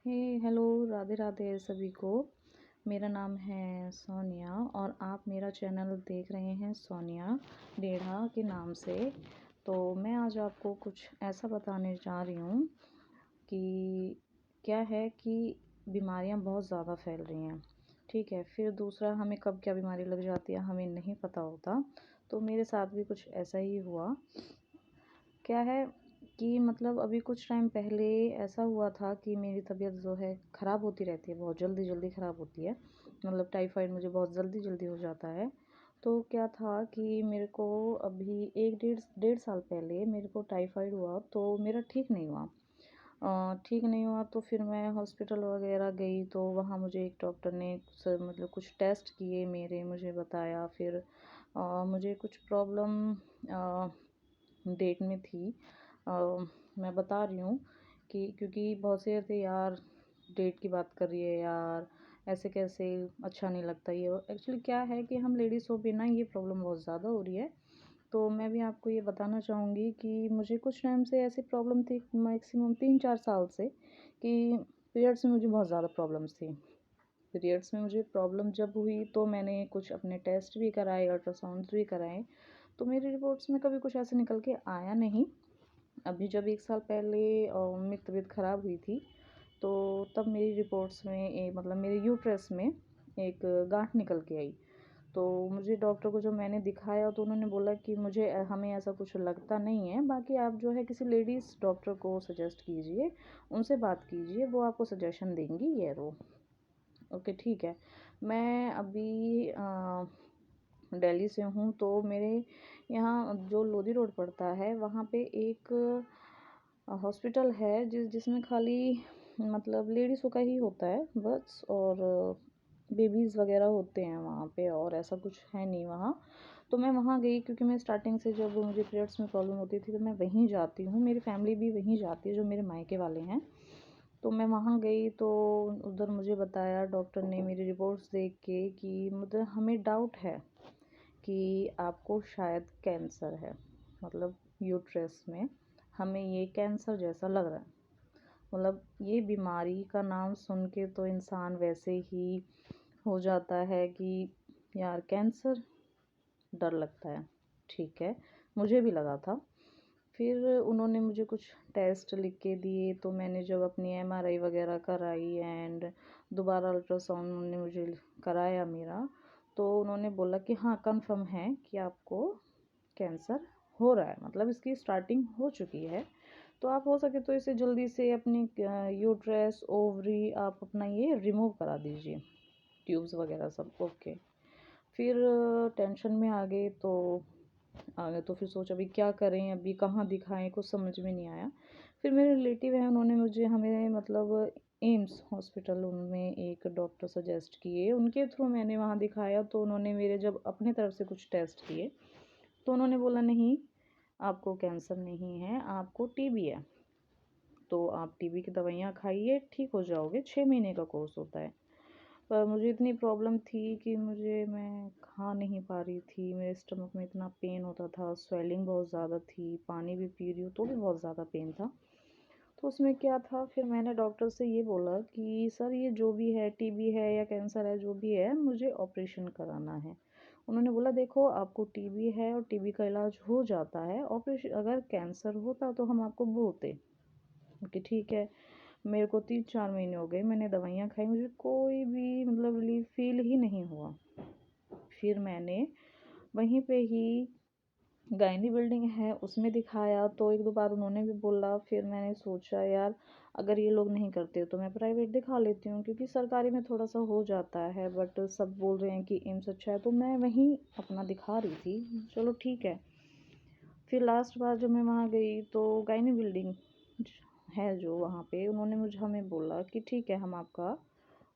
हे hello, Radhe Radhe सभी को। मेरा नाम है सोनिया और आप मेरा चैनल देख रहे हैं सोनिया डेढ़ा के नाम से। तो मैं आज आपको कुछ ऐसा बताने जा रही हूँ कि क्या है कि बीमारियाँ बहुत ज़्यादा फैल रही हैं। ठीक है, फिर दूसरा हमें कब क्या बीमारी लग जाती है हमें नहीं पता होता। तो मेरे साथ भी कुछ ऐसा ही हुआ। क्या है कि मतलब अभी कुछ टाइम पहले ऐसा हुआ था कि मेरी तबीयत जो है ख़राब होती रहती है, बहुत जल्दी जल्दी ख़राब होती है। मतलब टाइफाइड मुझे बहुत जल्दी जल्दी हो जाता है। तो क्या था कि मेरे को अभी एक डेढ़ डेढ़ साल पहले मेरे को टाइफाइड हुआ, तो मेरा ठीक नहीं हुआ। ठीक नहीं हुआ तो फिर मैं हॉस्पिटल वगैरह गई, तो वहाँ मुझे एक डॉक्टर ने मतलब कुछ टेस्ट किए, मेरे मुझे बताया। फिर मुझे कुछ प्रॉब्लम डेट में थी। अ, मैं बता रही हूँ कि क्योंकि बहुत से थे यार, डेट की बात कर रही है यार, ऐसे कैसे, अच्छा नहीं लगता ये। एक्चुअली क्या है कि हम लेडीज़ हो बिना ये प्रॉब्लम बहुत ज़्यादा हो रही है। तो मैं भी आपको ये बताना चाहूँगी कि मुझे कुछ टाइम से ऐसी प्रॉब्लम थी, मैक्सिमम 3-4 साल से, कि पीरियड्स में मुझे बहुत ज़्यादा प्रॉब्लम्स थी। पीरियड्स में मुझे प्रॉब्लम जब हुई तो मैंने कुछ अपने टेस्ट भी कराए, अल्ट्रासाउंड्स भी कराए। तो मेरी रिपोर्ट्स में कभी कुछ ऐसे निकल के आया नहीं। अभी जब एक साल पहले मेरी तबीयत ख़राब हुई थी, तो तब मेरी रिपोर्ट्स में मतलब मेरे यूट्रस में एक गांठ निकल के आई। तो मुझे डॉक्टर को जब मैंने दिखाया तो उन्होंने बोला कि मुझे हमें ऐसा कुछ लगता नहीं है, बाकी आप जो है किसी लेडीज़ डॉक्टर को सजेस्ट कीजिए, उनसे बात कीजिए, वो आपको सजेशन देंगी ये वो। ओके, ठीक है। मैं अभी दिल्ली से हूँ, तो मेरे यहाँ जो लोधी रोड पड़ता है वहाँ पे एक हॉस्पिटल है जिसमें खाली मतलब लेडीज़ों का ही होता है बस, और बेबीज़ वगैरह होते हैं वहाँ पे, और ऐसा कुछ है नहीं वहाँ। तो मैं वहाँ गई क्योंकि मैं स्टार्टिंग से जब मुझे पीरियड्स में प्रॉब्लम होती थी तो मैं वहीं जाती हूँ, मेरी फैमिली भी वहीं जाती है जो मेरे मायके वाले हैं। तो मैं वहाँ गई तो उधर मुझे बताया डॉक्टर ने मेरी रिपोर्ट्स देख के कि मतलब हमें डाउट है कि आपको शायद कैंसर है, मतलब यूट्रस में हमें ये कैंसर जैसा लग रहा है। मतलब ये बीमारी का नाम सुन के तो इंसान वैसे ही हो जाता है कि यार कैंसर, डर लगता है। ठीक है, मुझे भी लगा था। फिर उन्होंने मुझे कुछ टेस्ट लिख के दिए, तो मैंने जब अपनी एमआरआई वगैरह कराई एंड दोबारा अल्ट्रासाउंड उन्होंने मुझे कराया मेरा, तो उन्होंने बोला कि हाँ कंफर्म है कि आपको कैंसर हो रहा है, मतलब इसकी स्टार्टिंग हो चुकी है। तो आप हो सके तो इसे जल्दी से अपनी यूट्रस ओवरी आप अपना ये रिमूव करा दीजिए, ट्यूब्स वगैरह सब। ओके, फिर टेंशन में आ गए तो फिर सोचा अभी क्या करें, अभी कहाँ दिखाएं, कुछ समझ में नहीं आया। फिर मेरे रिलेटिव हैं, उन्होंने मुझे हमें मतलब एम्स हॉस्पिटल उनमें एक डॉक्टर सजेस्ट किए, उनके थ्रू मैंने वहाँ दिखाया। तो उन्होंने मेरे जब अपने तरफ से कुछ टेस्ट किए तो उन्होंने बोला नहीं, आपको कैंसर नहीं है, आपको टीबी है। तो आप टीबी की दवाइयाँ खाइए, ठीक हो जाओगे, 6 महीने का कोर्स होता है। पर मुझे इतनी प्रॉब्लम थी कि मैं खा नहीं पा रही थी, मेरे स्टमक में इतना पेन होता था, स्वेलिंग बहुत ज़्यादा थी, पानी भी पी रही हूँ तो भी बहुत ज़्यादा पेन था। तो उसमें क्या था, फिर मैंने डॉक्टर से ये बोला कि सर ये जो भी है, टीबी है या कैंसर है, जो भी है, मुझे ऑपरेशन कराना है। उन्होंने बोला देखो आपको टीबी है और टीबी का इलाज हो जाता है, ऑपरेशन अगर कैंसर होता तो हम आपको बोलते कि ठीक है। मेरे को 3-4 महीने हो गए, मैंने दवाइयाँ खाई, मुझे कोई भी मतलब रिलीफ फील ही नहीं हुआ। फिर मैंने वहीं पे ही गायनी बिल्डिंग है उसमें दिखाया, तो 1-2 बार उन्होंने भी बोला। फिर मैंने सोचा यार अगर ये लोग नहीं करते तो मैं प्राइवेट दिखा लेती हूँ, क्योंकि सरकारी में थोड़ा सा हो जाता है, बट सब बोल रहे हैं कि एम्स अच्छा है, तो मैं वहीं अपना दिखा रही थी, चलो ठीक है। फिर लास्ट बार जब मैं वहाँ गई तो गायनी बिल्डिंग है जो वहाँ पे, उन्होंने मुझे हमें बोला कि ठीक है हम आपका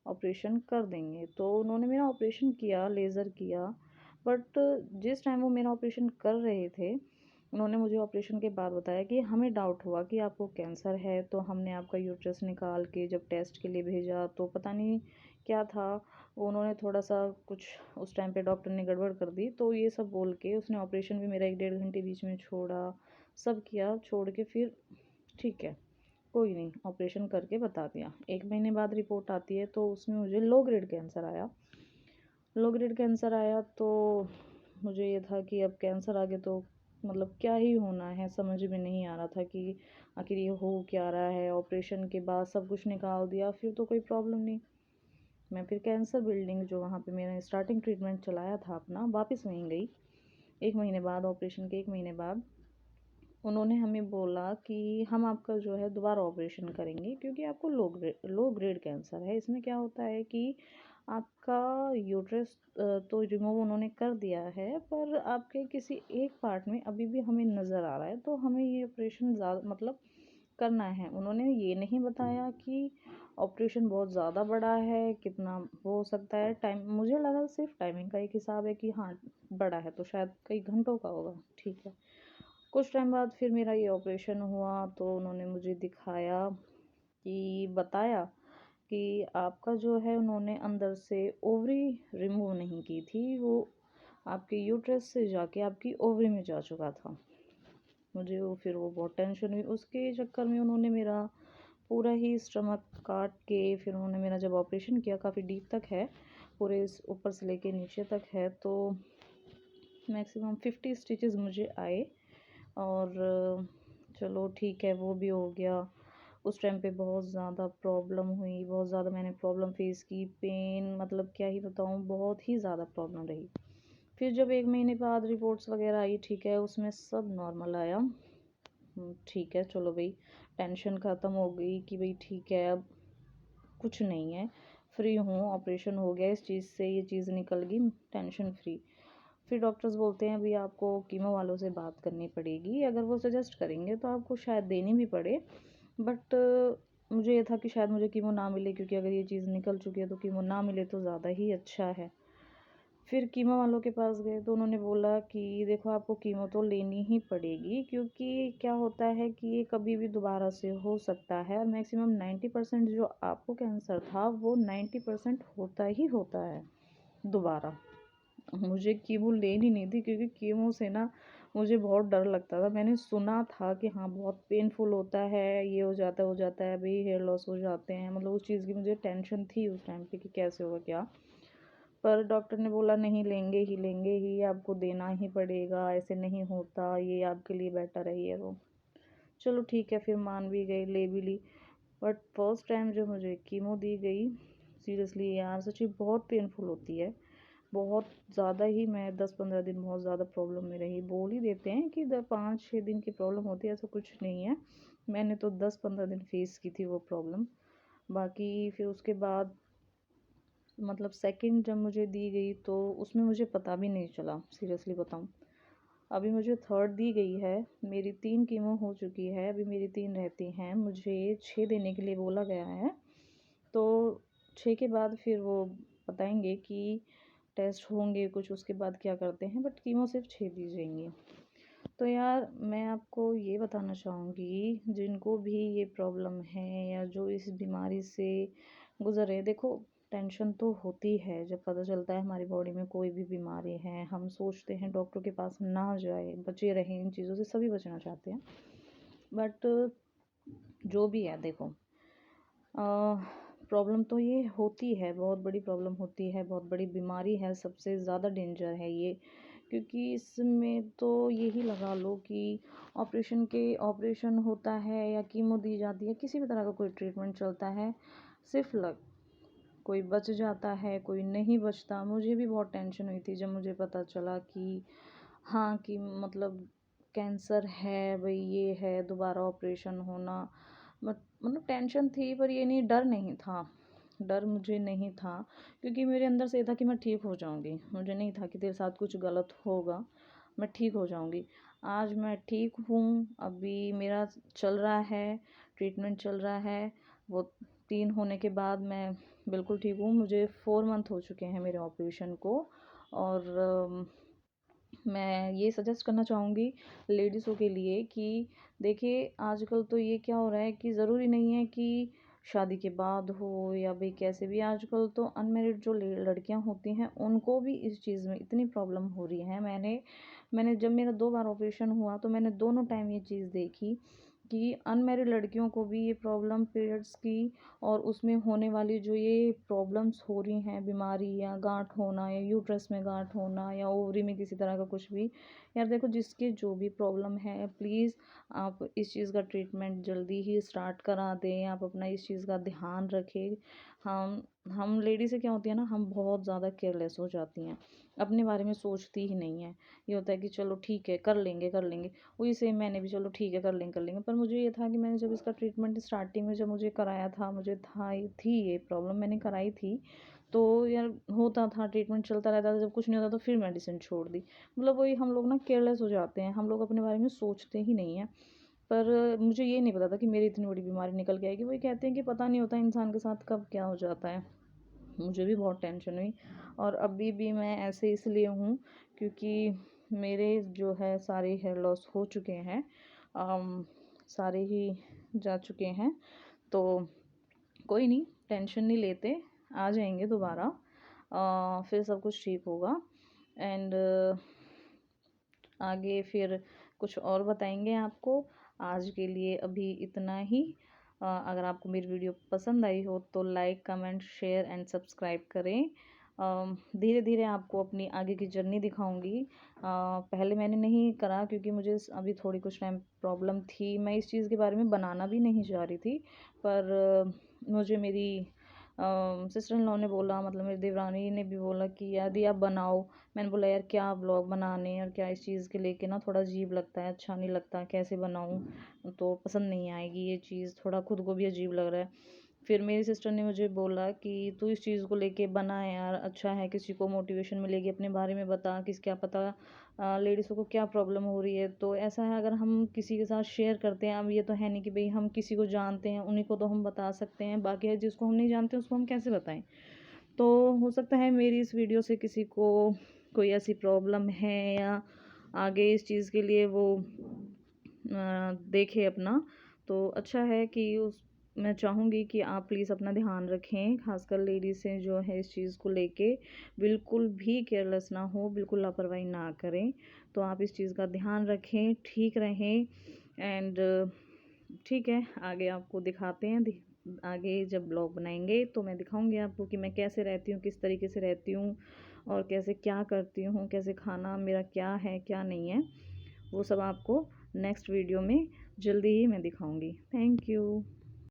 ऑपरेशन कर देंगे। तो उन्होंने मेरा ऑपरेशन किया, लेज़र किया। बट जिस टाइम वो मेरा ऑपरेशन कर रहे थे, उन्होंने मुझे ऑपरेशन के बाद बताया कि हमें डाउट हुआ कि आपको कैंसर है। तो हमने आपका यूट्रस निकाल के जब टेस्ट के लिए भेजा तो पता नहीं क्या था, वो उन्होंने थोड़ा सा कुछ उस टाइम पे डॉक्टर ने गड़बड़ कर दी। तो ये सब बोल के उसने ऑपरेशन भी मेरा 1-1.5 घंटे बीच में छोड़ा, सब किया, छोड़ के फिर ठीक है, कोई नहीं, ऑपरेशन करके बता दिया। 1 महीने बाद रिपोर्ट आती है तो उसमें मुझे लो ग्रेड कैंसर आया। लो ग्रेड कैंसर आया तो मुझे ये था कि अब कैंसर आ गया तो मतलब क्या ही होना है, समझ में नहीं आ रहा था कि आखिर ये हो क्या रहा है। ऑपरेशन के बाद सब कुछ निकाल दिया, फिर तो कोई प्रॉब्लम नहीं। मैं फिर कैंसर बिल्डिंग जो वहाँ पे मैंने स्टार्टिंग ट्रीटमेंट चलाया था अपना, वापस वहीं गई। 1 महीने बाद, ऑपरेशन के 1 महीने बाद उन्होंने हमें बोला कि हम आपका जो है दोबारा ऑपरेशन करेंगे, क्योंकि आपको लो ग्रेड कैंसर है। इसमें क्या होता है कि आपका यूट्रस तो रिमूव उन्होंने कर दिया है, पर आपके किसी एक पार्ट में अभी भी हमें नज़र आ रहा है, तो हमें ये ऑपरेशन ज़्यादा मतलब करना है। उन्होंने ये नहीं बताया कि ऑपरेशन बहुत ज़्यादा बड़ा है, कितना हो सकता है टाइम। मुझे लगा सिर्फ टाइमिंग का एक हिसाब है कि हाँ बड़ा है तो शायद कई घंटों का होगा, ठीक है। कुछ टाइम बाद फिर मेरा ये ऑपरेशन हुआ तो उन्होंने मुझे दिखाया कि बताया कि आपका जो है, उन्होंने अंदर से ओवरी रिमूव नहीं की थी, वो आपके यूट्रस से जाके आपकी ओवरी में जा चुका था। मुझे वो बहुत टेंशन हुई। उसके चक्कर में उन्होंने मेरा पूरा ही स्टमक काट के, फिर उन्होंने मेरा जब ऑपरेशन किया, काफ़ी डीप तक है, पूरे ऊपर से लेके नीचे तक है, तो मैक्सिमम 50 स्टिचेस मुझे आए। और चलो ठीक है, वो भी हो गया। उस टाइम पे बहुत ज़्यादा प्रॉब्लम हुई, बहुत ज़्यादा मैंने प्रॉब्लम फेस की, पेन मतलब क्या ही बताऊँ, बहुत ही ज़्यादा प्रॉब्लम रही। फिर जब 1 महीने बाद रिपोर्ट्स वगैरह आई, ठीक है, उसमें सब नॉर्मल आया। ठीक है, चलो भाई, टेंशन ख़त्म हो गई कि भाई ठीक है, अब कुछ नहीं है, फ्री हूँ, ऑपरेशन हो गया, इस चीज़ से ये चीज़ निकल गई, टेंशन फ्री। फिर डॉक्टर्स बोलते हैं अभी आपको कीमो वालों से बात करनी पड़ेगी, अगर वो सजेस्ट करेंगे तो आपको शायद देनी भी पड़े। बट मुझे ये था कि शायद मुझे कीमो ना मिले, क्योंकि अगर ये चीज़ निकल चुकी है तो कीमो ना मिले तो ज़्यादा ही अच्छा है। फिर कीमो वालों के पास गए तो उन्होंने बोला कि देखो, आपको कीमो तो लेनी ही पड़ेगी, क्योंकि क्या होता है कि ये कभी भी दोबारा से हो सकता है, और मैक्सिमम 90% जो आपको कैंसर था वो 90% होता ही होता है दोबारा। मुझे कीमो लेनी नहीं थी, क्योंकि कीमो से ना मुझे बहुत डर लगता था। मैंने सुना था कि हाँ बहुत पेनफुल होता है, ये हो जाता है, हो जाता है भाई, हेयर लॉस हो जाते हैं, मतलब उस चीज़ की मुझे टेंशन थी उस टाइम पे कि कैसे होगा क्या। पर डॉक्टर ने बोला नहीं, लेंगे ही, आपको देना ही पड़ेगा, ऐसे नहीं होता, ये आपके लिए बेटर है ये वो। चलो ठीक है, फिर मान भी गई, ले भी ली। बट फर्स्ट टाइम जब मुझे कीमो दी गई, सीरियसली यार सच्ची बहुत पेनफुल होती है, बहुत ज़्यादा ही। मैं 10-15 दिन बहुत ज़्यादा प्रॉब्लम में रही। बोल ही देते हैं कि 5-6 दिन की प्रॉब्लम होती है, ऐसा कुछ नहीं है। मैंने तो 10-15 दिन फेस की थी वो प्रॉब्लम। बाकी फिर उसके बाद मतलब सेकंड जब मुझे दी गई तो उसमें मुझे पता भी नहीं चला, सीरियसली बताऊँ। अभी मुझे थर्ड दी गई है, मेरी 3 कीमो हो चुकी है, अभी मेरी 3 रहती हैं, मुझे 6 देने के लिए बोला गया है। तो 6 के बाद फिर वो बताएंगे कि टेस्ट होंगे कुछ, उसके बाद क्या करते हैं, बट कीमो सिर्फ 6 दी जाएंगी। तो यार मैं आपको ये बताना चाहूँगी, जिनको भी ये प्रॉब्लम है या जो इस बीमारी से गुज़र रहे हैं, देखो टेंशन तो होती है जब पता चलता है हमारी बॉडी में कोई भी बीमारी है। हम सोचते हैं डॉक्टर के पास ना जाए, बचे रहें इन चीज़ों से, सभी बचना चाहते हैं। बट जो भी है देखो, प्रॉब्लम तो ये होती है, बहुत बड़ी प्रॉब्लम होती है, बहुत बड़ी बीमारी है, सबसे ज़्यादा डेंजर है ये। क्योंकि इसमें तो यही लगा लो कि ऑपरेशन होता है या कीमो दी जाती है, किसी भी तरह का कोई ट्रीटमेंट चलता है, सिर्फ लक, कोई बच जाता है, कोई नहीं बचता। मुझे भी बहुत टेंशन हुई थी जब मुझे पता चला कि हाँ, कि मतलब कैंसर है भाई, ये है, दोबारा ऑपरेशन होना। मतलब टेंशन थी, पर ये नहीं, डर नहीं था। डर मुझे नहीं था, क्योंकि मेरे अंदर से ये था कि मैं ठीक हो जाऊंगी। मुझे नहीं था कि तेरे साथ कुछ गलत होगा, मैं ठीक हो जाऊंगी। आज मैं ठीक हूँ, अभी मेरा चल रहा है, ट्रीटमेंट चल रहा है। वो 3 होने के बाद मैं बिल्कुल ठीक हूँ। मुझे 4 मंथ हो चुके हैं मेरे ऑपरेशन को। और मैं ये सजेस्ट करना चाहूँगी लेडीज़ों के लिए कि देखिए, आजकल तो ये क्या हो रहा है कि ज़रूरी नहीं है कि शादी के बाद हो या भाई कैसे भी, आजकल तो अनमेरिड जो लड़कियां होती हैं उनको भी इस चीज़ में इतनी प्रॉब्लम हो रही है। मैंने जब मेरा 2 बार ऑपरेशन हुआ तो मैंने दोनों टाइम ये चीज़ देखी कि अनमैरिड लड़कियों को भी ये प्रॉब्लम पीरियड्स की और उसमें होने वाली जो ये प्रॉब्लम्स हो रही हैं, बीमारी या गांठ होना या यूट्रस में गांठ होना या ओवरी में किसी तरह का कुछ भी, यार देखो जिसके जो भी प्रॉब्लम है प्लीज़ आप इस चीज़ का ट्रीटमेंट जल्दी ही स्टार्ट करा दें। आप अपना इस चीज़ का ध्यान रखें। हम लेडी से क्या होती है ना, हम बहुत ज़्यादा केयरलेस हो जाती हैं, अपने बारे में सोचती ही नहीं है। ये होता है कि चलो ठीक है कर लेंगे कर लेंगे, वही सेम मैंने भी चलो ठीक है कर लेंगे। पर मुझे ये था कि मैंने जब इसका ट्रीटमेंट स्टार्टिंग में जब मुझे कराया था, मुझे थी ये प्रॉब्लम, मैंने कराई थी, तो यार होता था, ट्रीटमेंट चलता रहता था, जब कुछ नहीं होता तो फिर मेडिसिन छोड़ दी। मतलब वही हम लोग ना केयरलेस हो जाते हैं, हम लोग अपने बारे में सोचते ही नहीं हैं। पर मुझे ये नहीं पता था कि मेरी इतनी बड़ी बीमारी निकल के आएगी। वही कहते हैं कि पता नहीं होता इंसान के साथ कब क्या हो जाता है। मुझे भी बहुत टेंशन हुई और अभी भी मैं ऐसे इसलिए हूँ क्योंकि मेरे जो है सारे हेयर लॉस हो चुके हैं, सारे ही जा चुके हैं। तो कोई नहीं, टेंशन नहीं लेते, आ जाएंगे दोबारा, फिर सब कुछ ठीक होगा। एंड आगे फिर कुछ और बताएंगे आपको। आज के लिए अभी इतना ही। अगर आपको मेरी वीडियो पसंद आई हो तो like comment share and subscribe करें। धीरे धीरे आपको अपनी आगे की जर्नी दिखाऊंगी। पहले मैंने नहीं करा क्योंकि मुझे अभी थोड़ी कुछ टाइम प्रॉब्लम थी, मैं इस चीज़ के बारे में बनाना भी नहीं चाह रही थी। पर मुझे मेरी सिस्टर इन लॉ ने बोला, मतलब मेरी देवरानी ने भी बोला कि यदि आप बनाओ। मैंने बोला यार क्या ब्लॉग बनाने और क्या इस चीज़ के लेके ना थोड़ा अजीब लगता है, अच्छा नहीं लगता, कैसे बनाऊँ, तो पसंद नहीं आएगी ये चीज़, थोड़ा खुद को भी अजीब लग रहा है। फिर मेरी सिस्टर ने मुझे बोला कि तू इस चीज़ को लेके बना यार, अच्छा है, किसी को मोटिवेशन मिलेगी, अपने बारे में बता, किस क्या पता लेडीज़ों को क्या प्रॉब्लम हो रही है। तो ऐसा है, अगर हम किसी के साथ शेयर करते हैं, अब ये तो है नहीं कि भाई हम किसी को जानते हैं उन्हीं को तो हम बता सकते हैं, बाकी है जिसको हम नहीं जानते उसको हम कैसे बताएं। तो हो सकता है मेरी इस वीडियो से किसी को कोई ऐसी प्रॉब्लम है या आगे इस चीज़ के लिए वो देखे अपना, तो अच्छा है कि उस मैं चाहूँगी कि आप प्लीज़ अपना ध्यान रखें, खासकर लेडीज़ जो है इस चीज़ को लेके बिल्कुल भी केयरलेस ना हो, बिल्कुल लापरवाही ना करें। तो आप इस चीज़ का ध्यान रखें, ठीक रहें। एंड ठीक है, आगे आपको दिखाते हैं, आगे जब ब्लॉग बनाएंगे तो मैं दिखाऊंगी आपको कि मैं कैसे रहती हूँ, किस तरीके से रहती हूँ और कैसे क्या करती हूँ, कैसे खाना मेरा क्या है क्या नहीं है, वो सब आपको नेक्स्ट वीडियो में जल्दी ही मैं दिखाऊंगी। Thank you.